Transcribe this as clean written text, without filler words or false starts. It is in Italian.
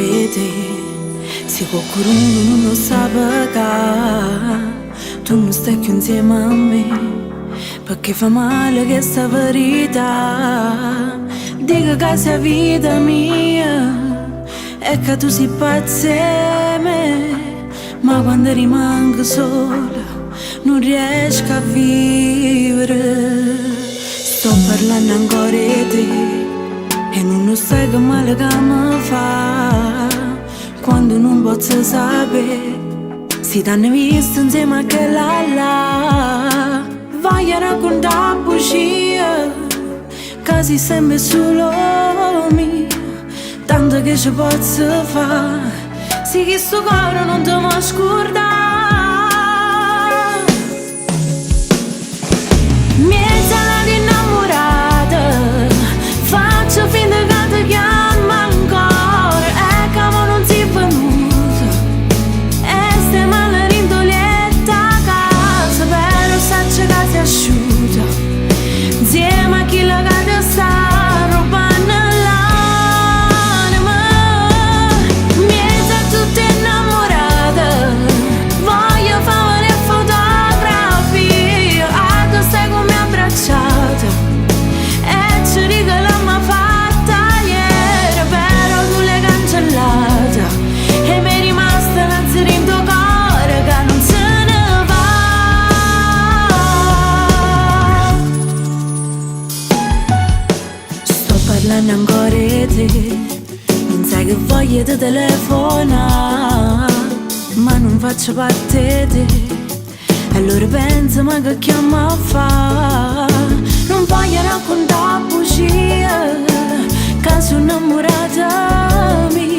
crede se qualcuno non lo sa perché tu non stai più insieme a me, perché fa male questa verità. Dico che sei vita mia e che tu sei pazza di me, ma quando rimango sola non riesco a vivere. Sto parlando ancora di te e non lo sai che male che mi fa quando non posso sapere si t'hanno visto insieme a quella là. Voglio raccontare bugie che si sembra solo mia, tanto che ci posso fare, sì che sto cuore non te mi scordare. Miei innamorata, faccio finta che ti chiamo ancora e che non si è venuto e stai male rintolietta a casa, però sacci che si è asciutta insieme a chi la cade sta rubando l'anima. Miei tutte innamorata, voglio fare le fotografie a che stai con me abbracciata e ci rigalammo fatta ieri, però tu l'hai cancellata e mi è rimasta una zera in tuo cuore che non se ne va. Sto parlando ancora di te, non sai che voglio ti telefonare, ma non faccio parte di te. Allora pensa ma che chiamo a fa, non voglio raccontare bugie che sono innamorata mia.